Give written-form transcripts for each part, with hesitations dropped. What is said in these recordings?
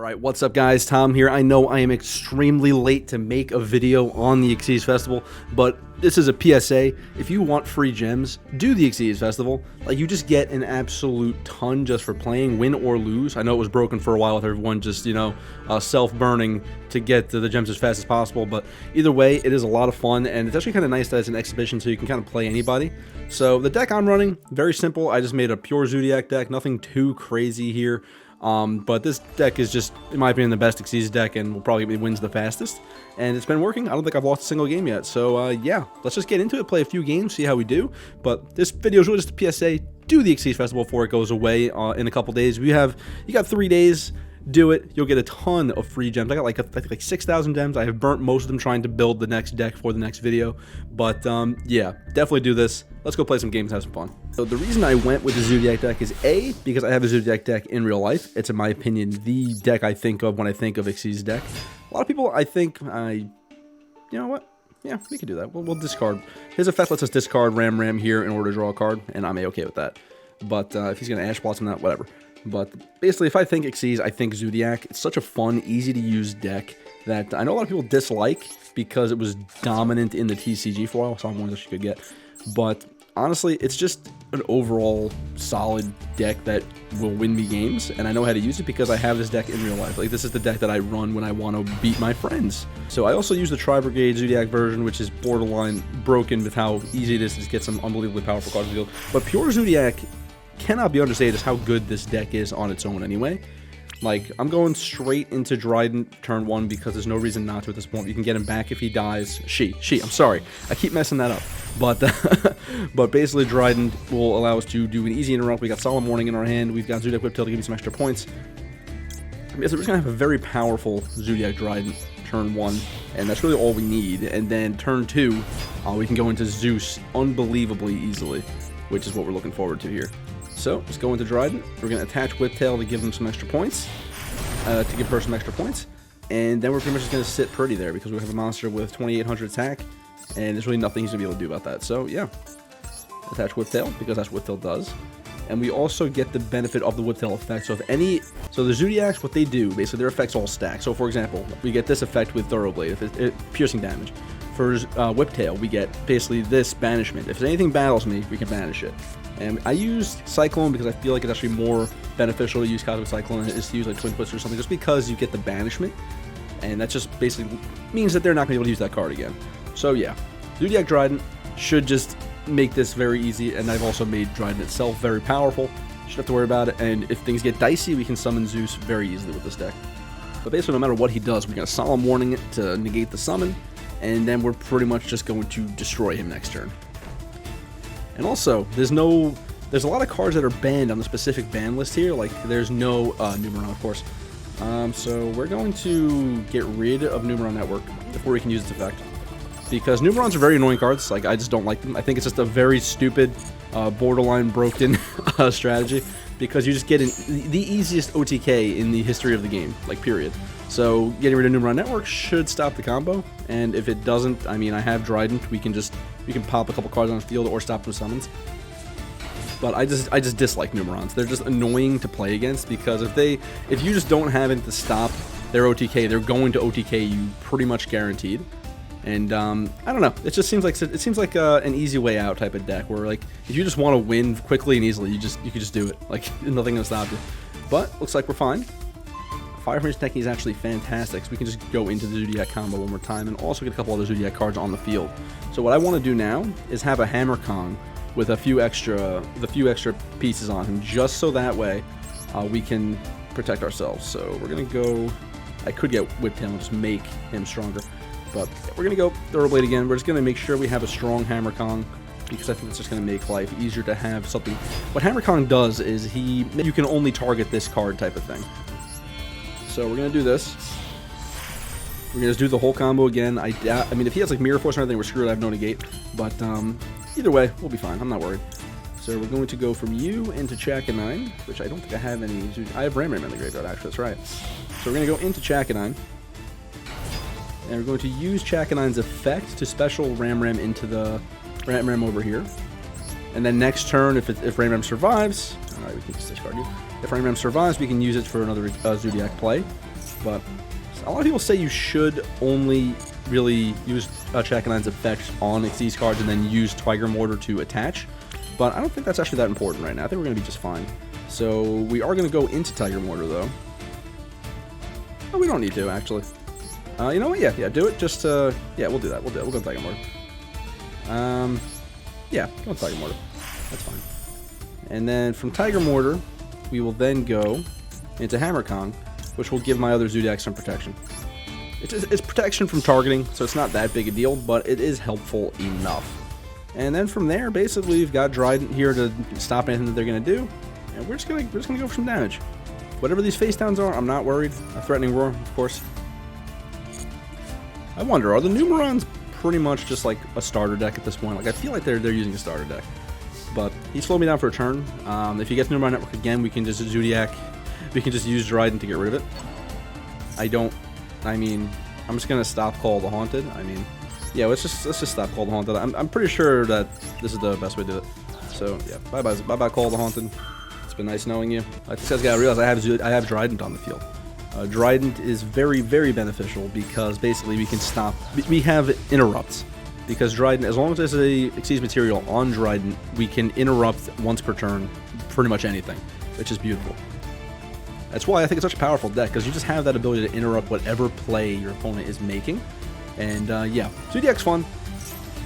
Alright, what's up guys, Tom here. I know I am extremely late to make a video on the XYZ Festival, but this is a PSA. If you want free gems, do the XYZ Festival. Like, you just get an absolute ton just for playing, win or lose. I know it was broken for a while with everyone just, self-burning to get to the gems as fast as possible, but either way, it is a lot of fun, and it's actually kind of nice that it's an exhibition so you can kind of play anybody. So, the deck I'm running, very simple. I just made a pure Zoodiac deck, nothing too crazy here. But this deck is just, in my opinion, the best XYZ deck and will probably wins the fastest. And it's been working. I don't think I've lost a single game yet. So, yeah, let's just get into it, play a few games, see how we do. But this video is really just a PSA. Do the XYZ Festival before it goes away in a couple days. You got 3 days. Do it. You'll get a ton of free gems. I got like 6,000 gems. I have burnt most of them trying to build the next deck for the next video. But yeah, definitely do this. Let's go play some games and have some fun. So the reason I went with the Zoodiac deck is A, because I have a Zoodiac deck in real life. It's, in my opinion, the deck I think of when I think of XYZ deck. A lot of people, you know what? Yeah, we can do that. We'll discard. His effect lets us discard Ramram here in order to draw a card, and I'm A-okay with that. But if he's going to Ash Blossom that, whatever. But basically, if I think XYZ, I think Zoodiac. It's such a fun, easy-to-use deck that I know a lot of people dislike because it was dominant in the TCG for a while. Some ones that you could get. But honestly, it's just an overall solid deck that will win me games. And I know how to use it because I have this deck in real life. Like, this is the deck that I run when I want to beat my friends. So I also use the Tri-Brigade Zoodiac version, which is borderline broken with how easy it is to get some unbelievably powerful cards in the field. But pure Zoodiac cannot be understated just how good this deck is on its own anyway. Like, I'm going straight into Drident turn 1 because there's no reason not to at this point. You can get him back if he dies. I'm sorry. I keep messing that up. But but basically Drident will allow us to do an easy interrupt. We got Solemn Warning in our hand. We've got Zoodiac Whiptail to give me some extra points. Basically, we're just going to have a very powerful Zoodiac Drident turn 1, and that's really all we need. And then turn 2, we can go into Zeus unbelievably easily, which is what we're looking forward to here. So, let's go into Drident. We're going to attach Whiptail to give him some extra points. To give her some extra points. And then we're pretty much just going to sit pretty there because we have a monster with 2,800 attack. And there's really nothing he's going to be able to do about that. So, yeah. Attach Whiptail because that's what Whiptail does. And we also get the benefit of the Whiptail effect. So, so the Zoodiacs, what they do, basically their effects all stack. So, for example, we get this effect with Thoroughblade, piercing damage. For Whiptail, we get basically this banishment. If anything battles me, we can banish it. And I used Cyclone because I feel like it's actually more beneficial to use Cosmic Cyclone than it is to use like Twin Twister or something, just because you get the banishment. And that just basically means that they're not going to be able to use that card again. So yeah, Zoodiac Drident should just make this very easy, and I've also made Drident itself very powerful. Shouldn't have to worry about it, and if things get dicey, we can summon Zeus very easily with this deck. But basically, no matter what he does, we're going to Solemn Warning it to negate the summon, and then we're pretty much just going to destroy him next turn. And also, there's a lot of cards that are banned on the specific ban list here. Like, there's no Numeron, of course. So we're going to get rid of Numeron Network before we can use its effect. Because Numerons are very annoying cards. Like, I just don't like them. I think it's just a very stupid, borderline broken strategy. Because you just get the easiest OTK in the history of the game. Like, period. So, getting rid of Numeron Network should stop the combo. And if it doesn't, I mean, I have Drident. We can pop a couple cards on the field or stop with summons. But I just dislike Numerons. They're just annoying to play against because if you just don't have it to stop their OTK, they're going to OTK you pretty much guaranteed. And I don't know. It just seems like an easy way out type of deck where, like, if you just want to win quickly and easily, you can just do it. Like, nothing gonna stop you. But looks like we're fine. Fire-Frame Tenki is actually fantastic, so we can just go into the Zoodiac combo one more time and also get a couple other Zoodiac cards on the field. So what I want to do now is have a Hammerkong with a few extra pieces on him, just so that way we can protect ourselves. So we're gonna go. I could get Whiptail and just make him stronger, but we're gonna go Thoroughblade again. We're just gonna make sure we have a strong Hammerkong because I think it's just gonna make life easier to have something. What Hammerkong does is you can only target this card type of thing. So we're going to do this. We're going to just do the whole combo again. I mean, if he has like Mirror Force or anything, we're screwed. I have no negate. But either way, we'll be fine. I'm not worried. So we're going to go from you into Chakanine, which I don't think I have any. I have Ramram in the graveyard, actually. That's right. So we're going to go into Chakanine. And we're going to use Chakanine's effect to special Ramram into the Ramram over here. And then next turn, if Ramram survives, alright, we can just discard you. If Ramram survives, we can use it for another Zoodiac play. But a lot of people say you should only really use Chakanine's effects on Xyz cards and then use Tigermortar to attach. But I don't think that's actually that important right now. I think we're going to be just fine. So we are going to go into Tigermortar, though. Oh, we don't need to, actually. You know what? Yeah, do it. Just, yeah, we'll do that. We'll do it. We'll go Tigermortar. Yeah, go with Tigermortar. That's fine. And then from Tigermortar, we will then go into Hammerkong, which will give my other Zoodiac some protection. It's protection from targeting, so it's not that big a deal, but it is helpful enough. And then from there, basically, we've got Drident here to stop anything that they're going to do, and we're just gonna go for some damage. Whatever these face downs are, I'm not worried. A threatening roar, of course. I wonder, are the Numerons pretty much just like a starter deck at this point? Like, I feel like they're using a starter deck. But he slowed me down for a turn. If he gets Numeron Network again, we can just Zoodiac. We can just use Drident to get rid of it. I mean, I'm just gonna stop Call the Haunted. I mean, yeah, let's just stop Call the Haunted. I'm pretty sure that this is the best way to do it. So yeah, bye bye Call the Haunted. It's been nice knowing you. I just gotta realize I have Drident on the field. Drident is very, very beneficial because basically we can stop. We have interrupts. Because Drident, as long as there's a Xyz material on Drident, we can interrupt once per turn pretty much anything, which is beautiful. That's why I think it's such a powerful deck, because you just have that ability to interrupt whatever play your opponent is making. And yeah, Zoodiac's fun.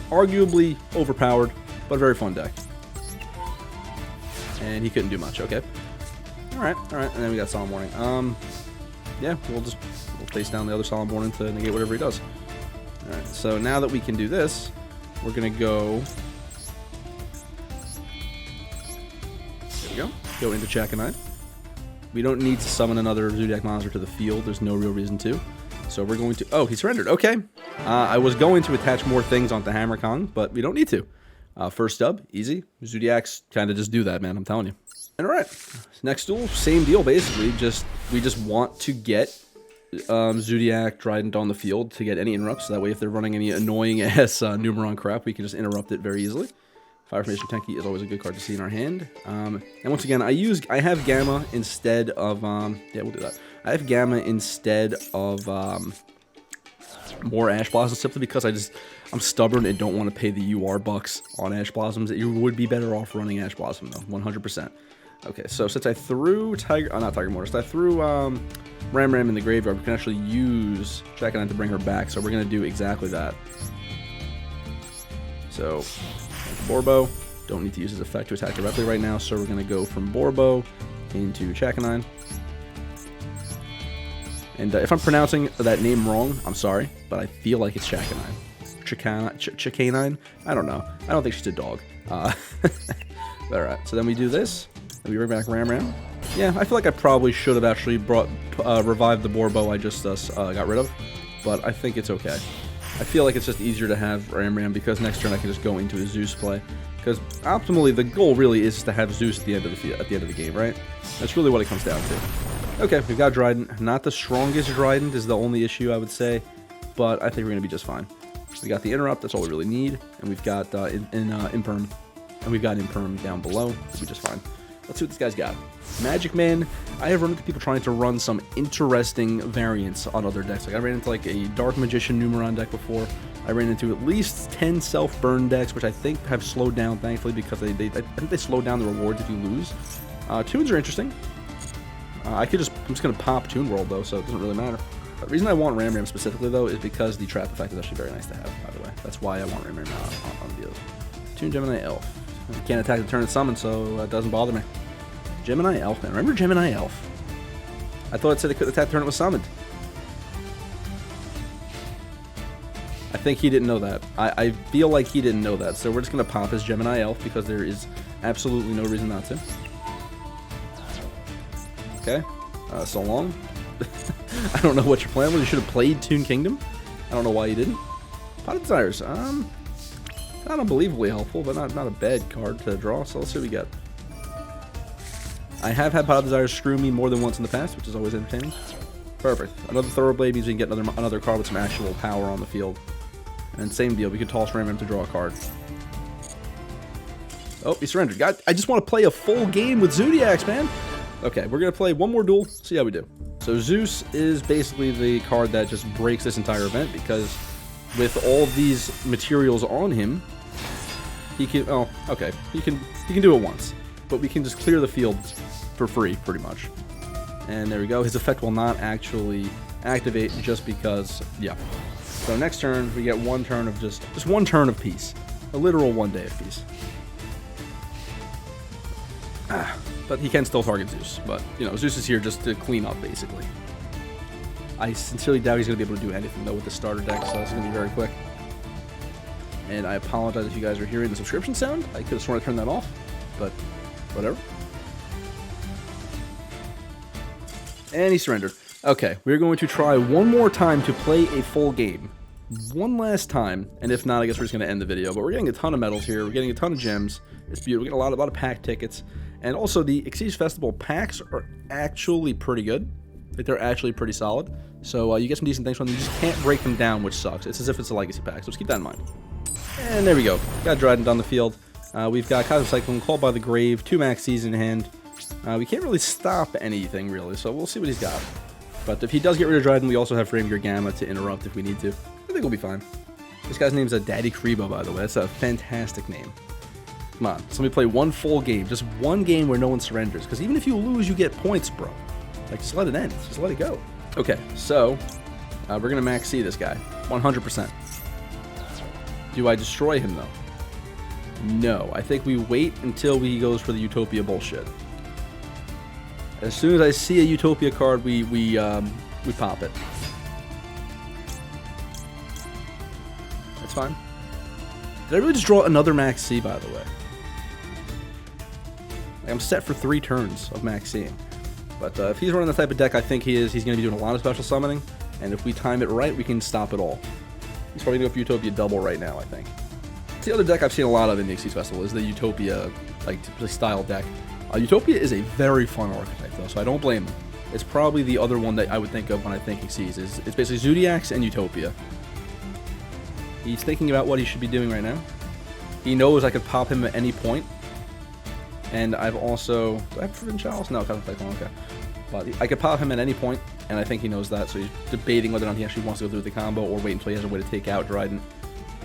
Arguably overpowered, but a very fun deck. And he couldn't do much, okay. Alright, and then we got Solemn Warning. Yeah, we'll face down the other Solemn Warning to negate whatever he does. Alright, so now that we can do this, we're going to go... There we go into Chakanine. We don't need to summon another Zoodiac monster to the field. There's no real reason to. So we're going to... Oh, he surrendered. Okay. I was going to attach more things onto Hammerkong, but we don't need to. First dub, easy. Zoodiacs kind of just do that, man. I'm telling you. And alright. Next duel, same deal, basically. We just want to get Zoodiac Drident on the field to get any interrupts. So that way, if they're running any annoying-ass Numeron crap, we can just interrupt it very easily. Fire Formation Tenki is always a good card to see in our hand. And once again, I have Gamma instead of, yeah, we'll do that. I have Gamma instead of more Ash Blossoms, simply because I'm stubborn and don't want to pay the UR bucks on Ash Blossoms. You would be better off running Ash Blossom, though, 100%. Okay, so since I threw not Tigermortar, since I threw Ramram in the graveyard, we can actually use Chakanine to bring her back, so we're going to do exactly that. So... Boarbow, don't need to use his effect to attack directly right now, so we're going to go from Boarbow into Chakanine. And if I'm pronouncing that name wrong, I'm sorry, but I feel like it's Chakanine. Chakanine? I don't know. I don't think she's a dog. Alright, so then we do this, and we bring back Ramram. Yeah, I feel like I probably should have actually revived the Boarbow I just got rid of, but I think it's okay. I feel like it's just easier to have Ramram because next turn I can just go into a Zeus play. Because optimally, the goal really is to have Zeus at the end of the game, right? That's really what it comes down to. Okay, we've got Drident. Not the strongest Drident is the only issue, I would say, but I think we're gonna be just fine. We got the interrupt. That's all we really need, and we've got Imperm, and we've got Imperm down below. We'll be just fine. Let's see what this guy's got. Magic Man. I have run into people trying to run some interesting variants on other decks. Like I ran into like a Dark Magician Numeron deck before. I ran into at least 10 self-burn decks, which I think have slowed down, thankfully, because I think they slow down the rewards if you lose. Tunes are interesting. I'm just going to pop Toon World, though, so it doesn't really matter. The reason I want Ramram specifically, though, is because the trap effect is actually very nice to have, by the way. That's why I want Ramram on the deals. Toon Gemini Elf. You can't attack the turn it's summoned, so it doesn't bother me. Gemini Elf, man. Remember Gemini Elf? I thought it said it couldn't attack the turn it was summoned. I think he didn't know that. I feel like he didn't know that, so we're just going to pop his Gemini Elf because there is absolutely no reason not to. Okay. So long. I don't know what your plan was. You should have played Toon Kingdom. I don't know why you didn't. Pot of Desires. Not unbelievably helpful, but not a bad card to draw, so let's see what we got. I have had Pot of Desires screw me more than once in the past, which is always entertaining. Perfect. Another Thoroughblade means we can get another card with some actual power on the field. And same deal, we could toss Ramram to draw a card. Oh, he surrendered. God, I just want to play a full game with Zoodiacs, man. Okay, we're going to play one more duel, see how we do. So Zeus is basically the card that just breaks this entire event, because with all these materials on him, he can, oh, okay, he can do it once, but we can just clear the field for free, pretty much. And there we go. His effect will not actually activate just because, yeah. So next turn, we get one turn of just one turn of peace. A literal 1 day of peace. But he can still target Zeus. But, you know, Zeus is here just to clean up, basically. I sincerely doubt he's going to be able to do anything, though, with the starter deck, so this is going to be very quick. And I apologize if you guys are hearing the subscription sound. I could have sworn I turned that off, but whatever. And he surrendered. Okay, we're going to try one more time to play a full game. One last time, and if not, I guess we're just going to end the video. But we're getting a ton of medals here. We're getting a ton of gems. It's beautiful. We're getting a lot of pack tickets. And also, the XYZ Festival packs are actually pretty good. Like, they're actually pretty solid. So you get some decent things from them. You just can't break them down, which sucks. It's as if it's a legacy pack, so just keep that in mind. And there we go. Got Drident on the field. We've got Cosmic Cyclone, Called by the Grave, 2 Maxx C's in hand. We can't really stop anything, really, so we'll see what he's got. But if he does get rid of Drident, we also have Framegear Gamma to interrupt if we need to. I think we'll be fine. This guy's name is Daddy Kribo, by the way. That's a fantastic name. Come on, so let me play one full game. Just one game where no one surrenders. Because even if you lose, you get points, bro. Like, just let it end. Just let it go. Okay, so we're going to Maxx C this guy. 100%. Do I destroy him, though? No. I think we wait until he goes for the Utopia bullshit. As soon as I see a Utopia card, we pop it. That's fine. Did I really just draw another Maxx C, by the way? Like, I'm set for 3 turns of Maxx C. But if he's running the type of deck I think he is, he's going to be doing a lot of special summoning. And if we time it right, we can stop it all. He's probably going to go for Utopia double right now, I think. It's the other deck I've seen a lot of in the XYZ Festival, is the Utopia style deck. Utopia is a very fun archetype, though, so I don't blame him. It's probably the other one that I would think of when I think XYZ. It's basically Zoodiacs and Utopia. He's thinking about what he should be doing right now. He knows I could pop him at any point. And I've also... Do I have Forbidden Chalice? No, Cosmic Cyclone, okay. But I could pop him at any point, and I think he knows that, so he's debating whether or not he actually wants to go through with the combo or wait until he has a way to take out Drident.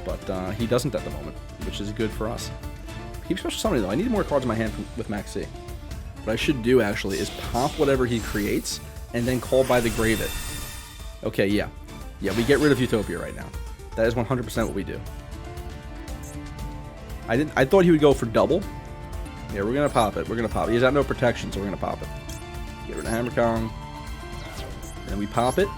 But he doesn't at the moment, which is good for us. Keep special summoning, though. I need more cards in my hand with Maxx C. What I should do, actually, is pop whatever he creates, and then Call by the Grave it. Okay, yeah. Yeah, we get rid of Utopia right now. That is 100% what we do. I thought he would go for double. Yeah, we're going to pop it. We're going to pop it. He's got no protection, so we're going to pop it. Get rid of Hammerkong. And then we pop it.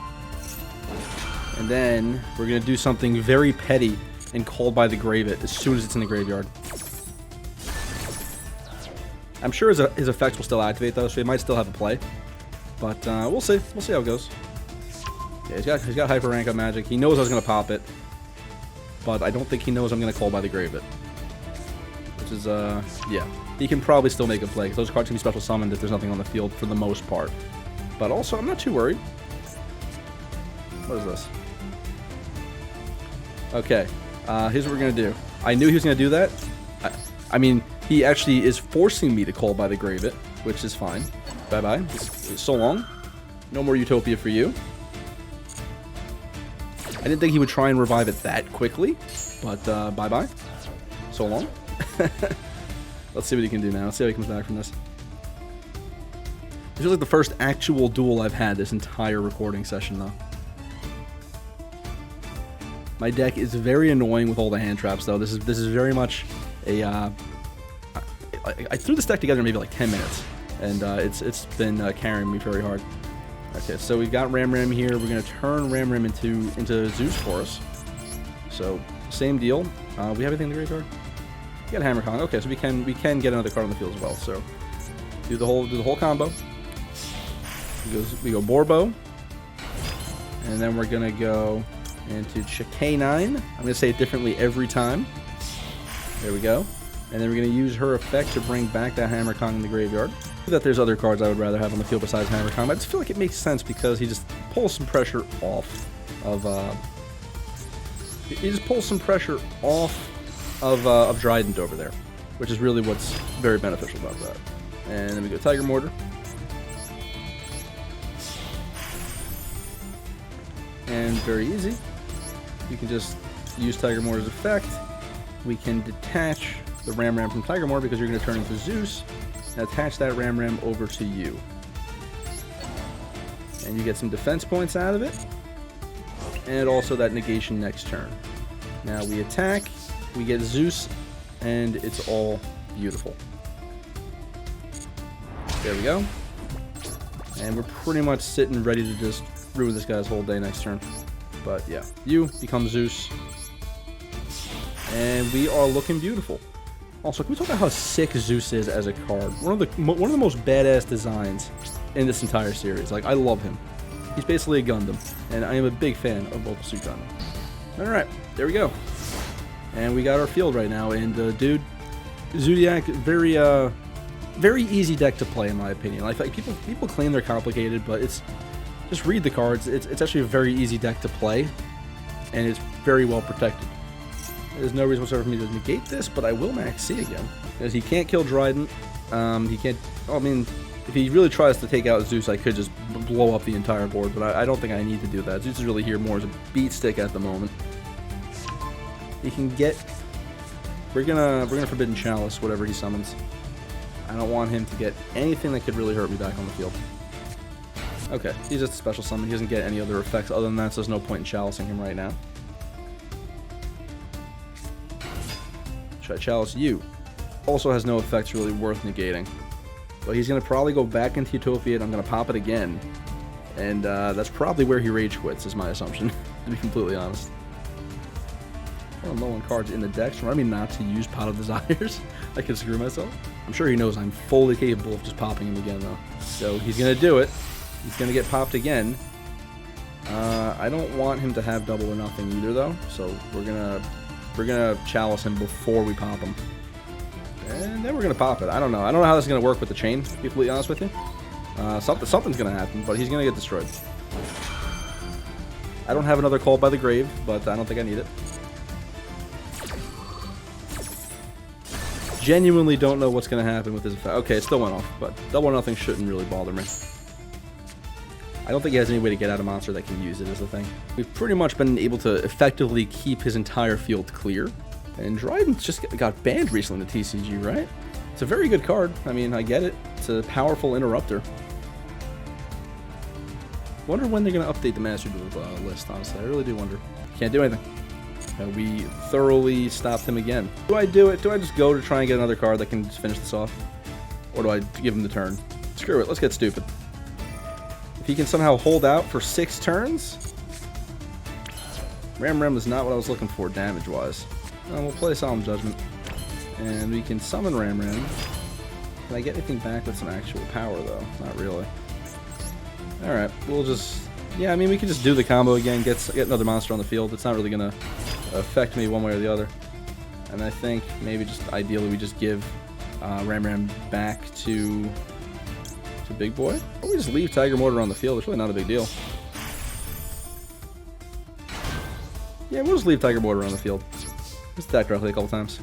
And then we're going to do something very petty and Called by the Grave it as soon as it's in the graveyard. I'm sure his effects will still activate, though, so he might still have a play. But we'll see. We'll see how it goes. Yeah, he's got hyper rank on Magic. He knows I was going to pop it. But I don't think he knows I'm going to Call by the Grave it. Which is, yeah. He can probably still make a play, because those cards can be special summoned if there's nothing on the field for the most part. But also, I'm not too worried. What is this? Okay. Here's what we're going to do. I knew he was going to do that. I mean, he actually is forcing me to Call by the Grave it, which is fine. Bye-bye. So long. No more Utopia for you. I didn't think he would try and revive it that quickly, but bye-bye. So long. Let's see what he can do now. Let's see how he comes back from this. This feels like the first actual duel I've had this entire recording session, though. My deck is very annoying with all the hand traps, though. This is very much a... I threw this deck together in maybe like 10 minutes, and it's been carrying me very hard. Okay, so we've got Ramram here. We're going to turn Ramram into Zeus for us. So, same deal. We have anything in the graveyard? We got Hammerkong. Okay, so we can get another card on the field as well. So, do the whole combo. We go Boarbow, and then we're going to go into Chakanine. I'm going to say it differently every time. There we go. And then we're going to use her effect to bring back that Hammerkong in the graveyard. That there's other cards I would rather have on the field besides Hammerkong. I just feel like it makes sense because he just pulls some pressure off of Drident over there, which is really what's very beneficial about that. And then we go Tigermortar. And very easy. You can just use Tigermortar's effect. We can detach the Ramram from Tigermortar because you're going to turn into Zeus, and attach that Ramram over to you. And you get some defense points out of it, and also that negation next turn. Now we attack, we get Zeus, and it's all beautiful. There we go. And we're pretty much sitting ready to just ruin this guy's whole day next turn. But yeah, you become Zeus. And we are looking beautiful. Also, can we talk about how sick Zeus is as a card? One of the most badass designs in this entire series. Like, I love him. He's basically a Gundam, and I am a big fan of Mobile Suit Gundam. Alright, there we go. And we got our field right now, and dude, Zoodiac, very easy deck to play in my opinion. Like people claim they're complicated, but it's just read the cards. It's actually a very easy deck to play, and it's very well protected. There's no reason whatsoever for me to negate this, but I will Maxx C again because he can't kill Drident. He can't. I mean, if he really tries to take out Zeus, I could just blow up the entire board, but I don't think I need to do that. Zeus is really here more as a beat stick at the moment. He can get. We're gonna Forbidden Chalice whatever he summons. I don't want him to get anything that could really hurt me back on the field. Okay, he's just a special summon. He doesn't get any other effects other than that, so there's no point in chalicing him right now. Try Chalice you. Also has no effects really worth negating. But he's going to probably go back into Utopia, and I'm going to pop it again. And that's probably where he rage quits, is my assumption, to be completely honest. I'm low on cards in the deck, so remind me not to use Pot of Desires. I could screw myself. I'm sure he knows I'm fully capable of just popping him again, though. So he's going to do it. He's going to get popped again. I don't want him to have double or nothing either, though. So we're gonna chalice him before we pop him. And then we're gonna pop it. I don't know how this is gonna work with the chain, to be completely honest with you. Something's gonna happen, but he's gonna get destroyed. I don't have another Call by the Grave, but I don't think I need it. Genuinely don't know what's gonna happen with his effect. Okay, it still went off, but double or nothing shouldn't really bother me. I don't think he has any way to get out a monster that can use it as a thing. We've pretty much been able to effectively keep his entire field clear. And Drident just got banned recently in the TCG, right? It's a very good card. I mean, I get it. It's a powerful interrupter. Wonder when they're going to update the Master Duel list, honestly. I really do wonder. Can't do anything. We thoroughly stopped him again. Do I do it? Do I just go to try and get another card that can just finish this off? Or do I give him the turn? Screw it. Let's get stupid. If he can somehow hold out for 6 turns, Ramram is not what I was looking for damage-wise. We'll play Solemn Judgement, and we can summon Ramram. Can I get anything back with some actual power, though? Not really. Alright, we'll just... Yeah, I mean, we can just do the combo again, get another monster on the field. It's not really going to affect me one way or the other. And I think maybe just ideally we just give Ramram back to Big Boy. Or we just leave Tigermortar on the field. It's really not a big deal. Yeah, we'll just leave Tigermortar on the field. Just attack directly a couple times.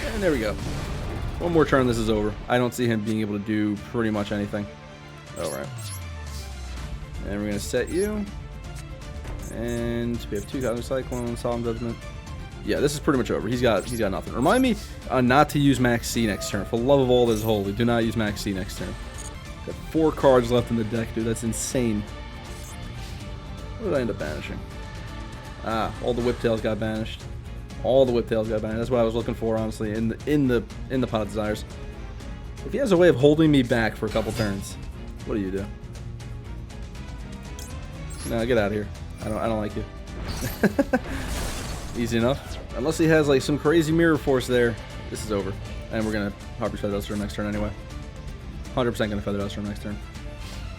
And there we go. One more turn, this is over. I don't see him being able to do pretty much anything. Alright. And we're going to set you. And we have 2 Cosmic Cyclone, Solemn Judgement. Yeah, this is pretty much over. He's got nothing. Remind me not to use Maxx C next turn. For the love of all that is holy, do not use Maxx C next turn. Got 4 cards left in the deck, dude. That's insane. What did I end up banishing? Ah, all the Whiptails got banished. All the Whiptails got banished. That's what I was looking for, honestly, in the Pot of Desires. If he has a way of holding me back for a couple turns, what do you do? No, get out of here. I don't like you. Easy enough. Unless he has like some crazy mirror force there, this is over. And we're gonna Harpie Feather Duster next turn anyway. 100% gonna Feather Duster next turn.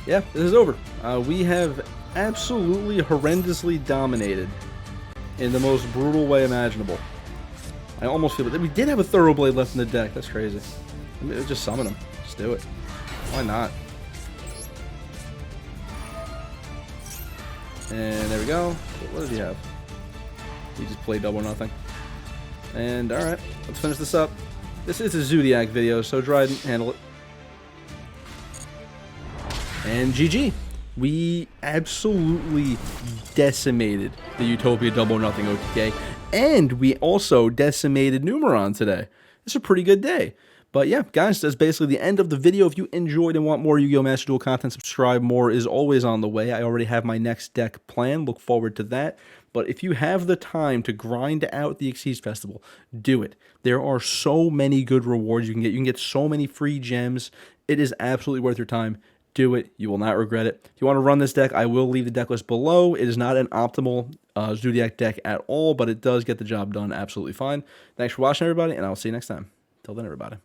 Yeah, this is over. We have absolutely horrendously dominated in the most brutal way imaginable. I almost feel that we did have a Thoroughblade left in the deck. That's crazy. I mean, just summon him. Just do it. Why not? And there we go. What did he have? He just played double or nothing. And alright, let's finish this up. This is a Zoodiac video, so Drident, handle it. And GG. We absolutely decimated the Utopia Double or Nothing OTK, and we also decimated Numeron today. It's a pretty good day. But yeah, guys, that's basically the end of the video. If you enjoyed and want more Yu-Gi-Oh! Master Duel content, subscribe. More is always on the way. I already have my next deck planned. Look forward to that. But if you have the time to grind out the XYZ Festival, do it. There are so many good rewards you can get. You can get so many free gems. It is absolutely worth your time. Do it. You will not regret it. If you want to run this deck, I will leave the deck list below. It is not an optimal Zoodiac deck at all, but it does get the job done absolutely fine. Thanks for watching, everybody, and I'll see you next time. Till then, everybody.